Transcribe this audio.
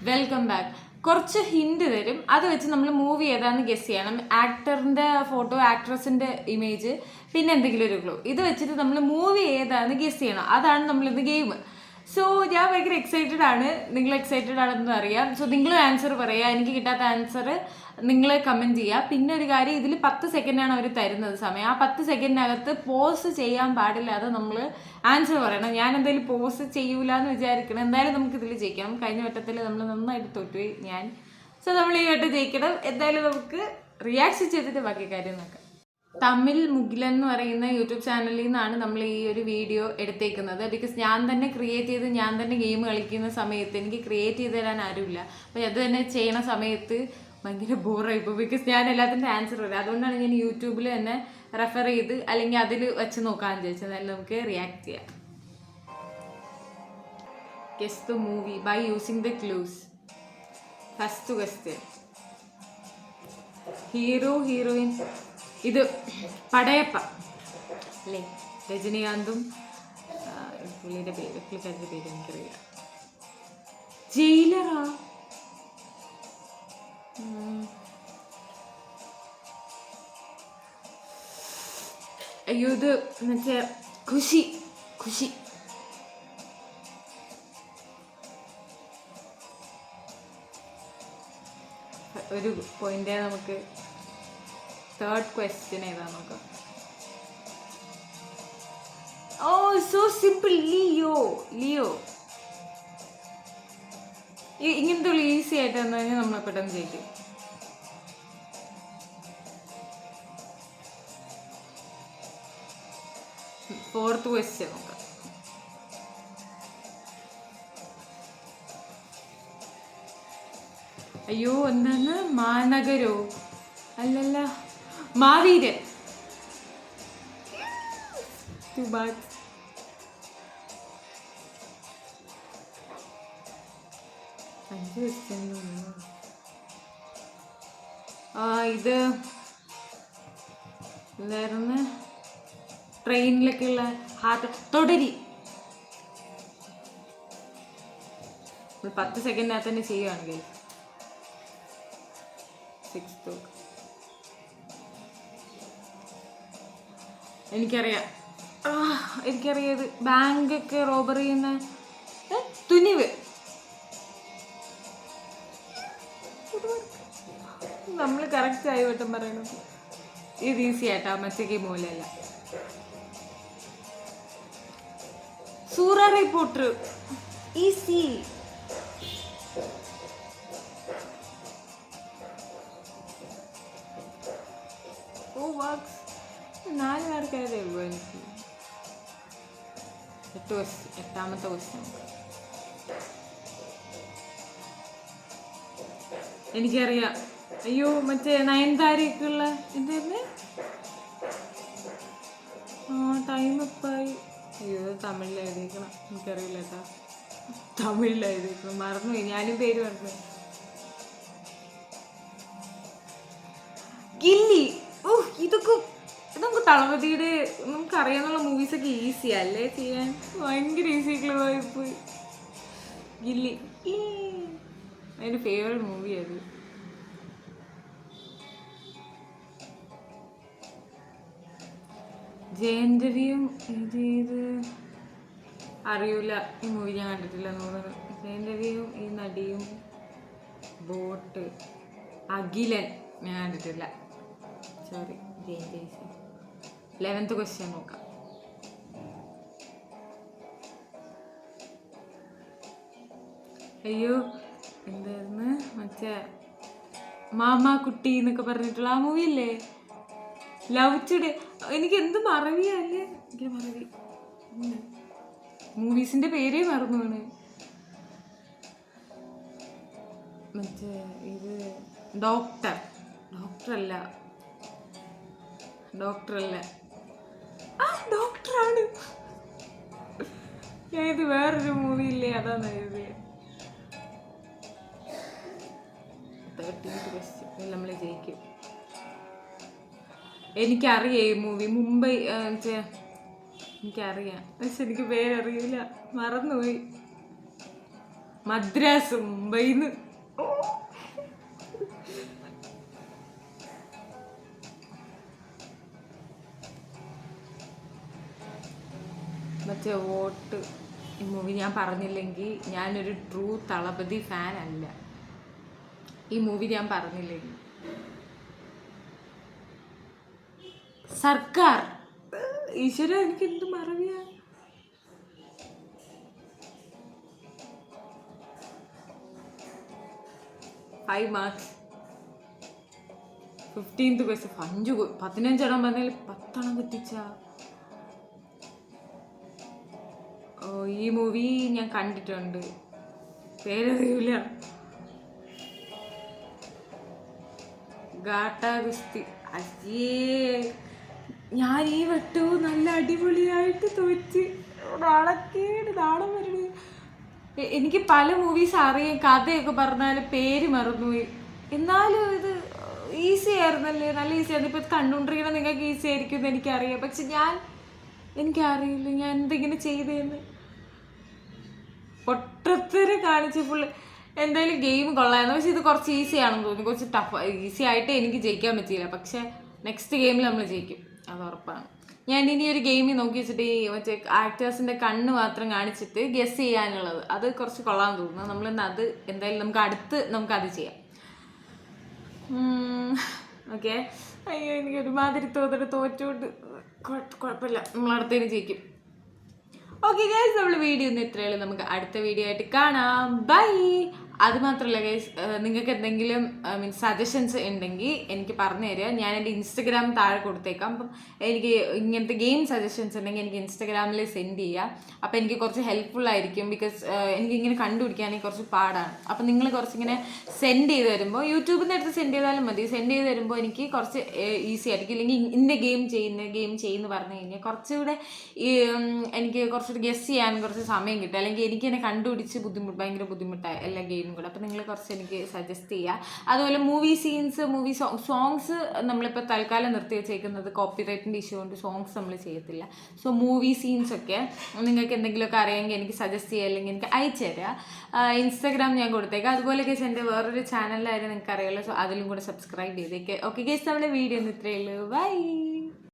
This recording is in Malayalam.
Welcome back. കുറച്ച് ഹിന്റ് തരും, അത് വെച്ച് നമ്മൾ മൂവി ഏതാണെന്ന് ഗസ് ചെയ്യണം. ആക്ടറിന്റെ ഫോട്ടോ, ആക്ട്രസിന്റെ ഇമേജ്, പിന്നെ എന്തെങ്കിലും ഒരു ക്ലൂ. ഇത് വെച്ചിട്ട് നമ്മൾ മൂവി ഏതാണെന്ന് ഗസ് ചെയ്യണം. അതാണ് നമ്മളിന്ന് ഗെയിം. സോ ഞാൻ ഭയങ്കര എക്സൈറ്റഡ് ആണ്. നിങ്ങൾ എക്സൈറ്റഡ് ആണെന്ന് അറിയാം. സോ നിങ്ങളും ആൻസർ പറയുക. എനിക്ക് കിട്ടാത്ത ആൻസർ നിങ്ങൾ കമൻറ്റ് ചെയ്യുക. പിന്നെ ഒരു കാര്യം, ഇതിൽ 10 സെക്കൻഡാണ് അവർ തരുന്നത് സമയം. ആ 10 സെക്കൻഡിനകത്ത് പോസ് ചെയ്യാൻ പാടില്ലാതെ നമ്മൾ ആൻസർ പറയണം. ഞാൻ എന്തായാലും പോസ് ചെയ്യൂല എന്ന് വിചാരിക്കണം. എന്തായാലും നമുക്ക് ഇതിൽ ജയിക്കണം. കഴിഞ്ഞ വട്ടത്തിൽ നമ്മൾ നന്നായിട്ട് തോറ്റുപോയി ഞാൻ. സോ നമ്മൾ ഈ വട്ടം ജയിക്കണം. എന്തായാലും നമുക്ക് റിയാക്ഷൻ ചെയ്തിട്ട് ബാക്കി കാര്യം നോക്കാം. തമിഴ് മുകിലൻ എന്ന് പറയുന്ന യൂട്യൂബ് ചാനലിൽ നിന്നാണ് നമ്മൾ ഈ ഒരു വീഡിയോ എടുത്തേക്കുന്നത്. ബിക്കോസ് ഞാൻ തന്നെ ക്രിയേറ്റ് ചെയ്ത് ഞാൻ തന്നെ ഗെയിം കളിക്കുന്ന സമയത്ത് എനിക്ക് ക്രിയേറ്റ് ചെയ്ത് തരാൻ ആരുമില്ല. അപ്പോൾ അത് തന്നെ ചെയ്യണ സമയത്ത് ഭയങ്കര ബോറായിപ്പോൾ. ബിക്കോസ് ഞാൻ എല്ലാത്തിൻ്റെ ആൻസർ വരും. അതുകൊണ്ടാണ് ഞാൻ യൂട്യൂബിൽ തന്നെ റെഫർ ചെയ്ത് അല്ലെങ്കിൽ അതിൽ വെച്ച് നോക്കാമെന്ന് ചോദിച്ചത്. എന്നാലും നമുക്ക് റിയാക്ട് ചെയ്യാം. Guess the movie by using the clues. First question, hero heroine. ഇത് പടയപ്പ അല്ലേ? രജനീകാന്തും പുള്ളിയുടെ പുള്ളിക്കാരുടെ പേര് എനിക്കറിയില്ല. ജയിലറാ? അയ്യോ, ഇത് മറ്റേ ഖുഷി. ഖുഷി. ഒരു പോയിന്റ് നമുക്ക്. തേർഡ് ക്വസ്റ്റ്യൻ ഏതാ നോക്കാം. ഓ സോ സിമ്പിൾ. ലിയോ. ലിയോ. ഇങ്ങനത്തെ ഈസി ആയിട്ട് വന്നു കഴിഞ്ഞാൽ നമ്മൾ പെട്ടെന്ന് ജയിക്കും. ഫോർത്ത് ക്വസ്റ്റ്യൻ നോക്കാം. അയ്യോ, എന്താണ്? മാനഗരോ? അല്ലല്ല, മാവീരൻ. 2 marks. ഇത് എന്തായിരുന്നു? ട്രെയിനിലൊക്കെ ഉള്ള ഹാർട്ട്. തുടരി. 10 സെക്കൻഡിനകത്ത് തന്നെ ചെയ്യുകയാണെങ്കിൽ. 6th. എനിക്കറിയാം. ഇത് ബാങ്കൊക്കെ റോബറി ചെയ്യുന്ന തുനിവ്. നമ്മൾ കറക്റ്റ് ആയി വട്ടം പറയണത്. ഇത് ഈസി ആയിട്ടാ, മറ്റേക്ക് മൂലല്ല. സൂറ റിപ്പോർട്ടർ. ഈസി. ഓ വാക്സ്. 4 പേർക്കായതേ ഉള്ളൂ എനിക്ക്. 8ാമത്തെ ക്വസ്റ്റ്യൻ. എനിക്കറിയാം. അയ്യോ, മറ്റേ നയൻതാരക്കുള്ള എന്തായിരുന്നു? ടൈം എപ്പായി. അയ്യോ, തമിഴിൽ എഴുതിയിരിക്കണം. എനിക്കറിയില്ല കേട്ടോ. തമിഴിൽ എഴുതിയിരിക്കണം. മറന്നുപോയി. ഞാനും പേര് മറന്നു. ഗില്ലി. ഇതൊക്കെ നമുക്ക് തളപതിയുടെ നമുക്കറിയാവുന്ന മൂവീസൊക്കെ ഈസി അല്ലേ ചെയ്യാൻ? ഭയങ്കര ഈസി പോയി. ഗില്ലി എൻ്റെ ഫേവറേറ്റ് മൂവി അത്. ജയൻ രവിയും ഇത് അറിയൂല. ഈ മൂവി ഞാൻ കണ്ടിട്ടില്ല എന്ന് തോന്നുന്നു. ജയൻ രവിയും ഈ നടിയും ബോട്ട്. അഖിലൻ ഞാൻ കണ്ടിട്ടില്ല. സോറി. 11th ക്വസ്റ്റ്യൻ നോക്കാം. അയ്യോ, എന്തായിരുന്നു? മറ്റേ മാമാ കുട്ടി എന്നൊക്കെ പറഞ്ഞിട്ടുള്ള ആ മൂവി അല്ലേ? Love today. എനിക്ക് എന്ത് മറവിയല്ലേ? എനിക്ക് മറവി. മൂവീസിന്റെ പേരേ മറന്നു വീണ്. മറ്റേ ഇത് ഡോക്ടറല്ല. ഡോക്ടറാണ്. ഞാൻ ഇത് വേറൊരു മൂവി ഇല്ലേ, അതാണ് എഴുതിയത്. 13th question. നമ്മൾ ജയിക്കും. എനിക്കറിയാം ഈ മൂവി. മുംബൈ. എനിക്കറിയാം, പക്ഷെ എനിക്ക് പേരറിയില്ല, മറന്നുപോയി. മദ്രാസ് മുംബൈന്ന്. മറ്റേ വോട്ട് ഈ മൂവി ഞാൻ പറഞ്ഞില്ലെങ്കിൽ ഞാനൊരു ട്രൂ തളപതി ഫാൻ അല്ല. ഈ മൂവി ഞാൻ പറഞ്ഞില്ലെങ്കിൽ സർക്കാർ ഈശ്വര എനിക്ക് എന്ത് മറവിയാ. 5 മാർക്സ് 15th ക്വസ്റ്റ്യൻ 15 എണ്ണം പറഞ്ഞാൽ 10 എണ്ണം തെറ്റിച്ച. ഓ ഈ മൂവി ഞാൻ കണ്ടിട്ടുണ്ട്, പേരറിയില്ല. ഗാട്ടാ ഗുസ്തി. അയ്യേ ഞാൻ ഈ വട്ടവും നല്ല അടിപൊളിയായിട്ട് തോറ്റ്. നാളക്കേട് നാളെ വരണേ. എനിക്ക് പല മൂവീസ് അറിയാം, കഥയൊക്കെ പറഞ്ഞാൽ പേര് മറന്നുപോയി. എന്നാലും ഇത് ഈസി ആയിരുന്നല്ലേ, നല്ല ഈസി ആയിരുന്നു. ഇപ്പം കണ്ടുകൊണ്ടിരിക്കണം നിങ്ങൾക്ക് ഈസി ആയിരിക്കും എന്ന് എനിക്കറിയാം. പക്ഷെ എനിക്കറിയില്ല ഞാൻ എന്തെങ്കിലും ചെയ്തതെന്ന്. പൊട്ടത്തര കാണിച്ച് ഫുള്ള്. എന്തായാലും ഗെയിം കൊള്ളായിരുന്നു, പക്ഷെ ഇത് കുറച്ച് ഈസി ആണെന്ന് തോന്നി. കുറച്ച് ടഫ്, ഈസി ആയിട്ട് എനിക്ക് ജയിക്കാൻ പറ്റിയില്ല. പക്ഷെ നെക്സ്റ്റ് ഗെയിമിൽ നമ്മൾ ജയിക്കും, അത് ഉറപ്പാണ്. ഞാൻ ഇനി ഒരു ഗെയിമിൽ നോക്കി വെച്ചിട്ട് ഈ മറ്റേ ആക്ടേഴ്സിൻ്റെ കണ്ണ് മാത്രം കാണിച്ചിട്ട് ഗസ് ചെയ്യാനുള്ളത്, അത് കുറച്ച് കൊള്ളാൻ തോന്നുന്നു. നമ്മളിന്ന് അത് എന്തായാലും നമുക്കത് ചെയ്യാം. ഓക്കെ. അയ്യോ എനിക്ക് ഒരുമാതിരി തോറ്റുകൊണ്ട് കുഴപ്പമില്ല, നമ്മളടുത്തതിന് ജയിക്കും. ഓക്കെ ഗൈസ്, നമ്മൾ വീഡിയോ ഒന്നും ഇത്രയുള്ളൂ. നമുക്ക് അടുത്ത വീഡിയോ ആയിട്ട് കാണാം. ബൈ. അതുമാത്രമല്ല ഗൈസ്, നിങ്ങൾക്ക് എന്തെങ്കിലും സജഷൻസ് ഉണ്ടെങ്കിൽ എനിക്ക് പറഞ്ഞു തരിക. ഞാൻ എൻ്റെ ഇൻസ്റ്റഗ്രാം താഴെ കൊടുത്തേക്കാം. അപ്പം എനിക്ക് ഇങ്ങനത്തെ ഗെയിം സജഷൻസ് ഉണ്ടെങ്കിൽ എനിക്ക് ഇൻസ്റ്റഗ്രാമിൽ സെൻഡ് ചെയ്യുക. അപ്പോൾ എനിക്ക് കുറച്ച് ഹെൽപ്ഫുൾ ആയിരിക്കും. ബിക്കോസ് എനിക്കിങ്ങനെ കണ്ടുപിടിക്കാനെങ്കിൽ കുറച്ച് പാടാണ്. അപ്പം നിങ്ങൾ കുറച്ചിങ്ങനെ സെൻഡ് ചെയ്ത് തരുമ്പോൾ, യൂട്യൂബിൽ നിന്ന് എടുത്ത് സെൻഡ് ചെയ്താലും മതി. സെൻഡ് ചെയ്ത് തരുമ്പോൾ എനിക്ക് കുറച്ച് ഈസി ആയിരിക്കും. ഇല്ലെങ്കിൽ ഇന്ന ഗെയിം ചെയ്യുന്നു പറഞ്ഞു കഴിഞ്ഞാൽ കുറച്ചുകൂടെ എനിക്ക് കുറച്ചുകൂടി ഗസ് ചെയ്യാൻ കുറച്ച് സമയം കിട്ടും. അല്ലെങ്കിൽ എനിക്ക് എന്നെ കണ്ടുപിടിച്ച് ഭയങ്കര ബുദ്ധിമുട്ടായി എല്ലാ ഗെയിമും കൂടെ. അപ്പോൾ നിങ്ങൾ കുറച്ച് എനിക്ക് സജസ്റ്റ് ചെയ്യുക. അതുപോലെ മൂവി സീൻസ്, സോങ്സ് നമ്മളിപ്പോൾ തൽക്കാലം നിർത്തി വെച്ചേക്കുന്നത് കോപ്പിറൈറ്റിൻ്റെ ഇഷ്യൂ കൊണ്ട് സോങ്സ് നമ്മൾ ചെയ്യത്തില്ല. സോ മൂവി സീൻസൊക്കെ നിങ്ങൾക്ക് എന്തെങ്കിലുമൊക്കെ അറിയാമെങ്കിൽ എനിക്ക് സജസ്റ്റ് ചെയ്യുക, അല്ലെങ്കിൽ എനിക്ക് അയച്ചു തരിക. ഇൻസ്റ്റാഗ്രാം ഞാൻ കൊടുത്തേക്കാം. അതുപോലെ കേസ് എൻ്റെ വേറൊരു ചാനലിലായിരുന്നു നിങ്ങൾക്ക് അറിയാമല്ലോ, സോ അതിലും കൂടെ സബ്സ്ക്രൈബ് ചെയ്തേക്ക്. ഓക്കെ കേസ്, നമ്മുടെ വീഡിയോ ഒന്നും ഇത്രയേ ഉള്ളൂ. ബൈ.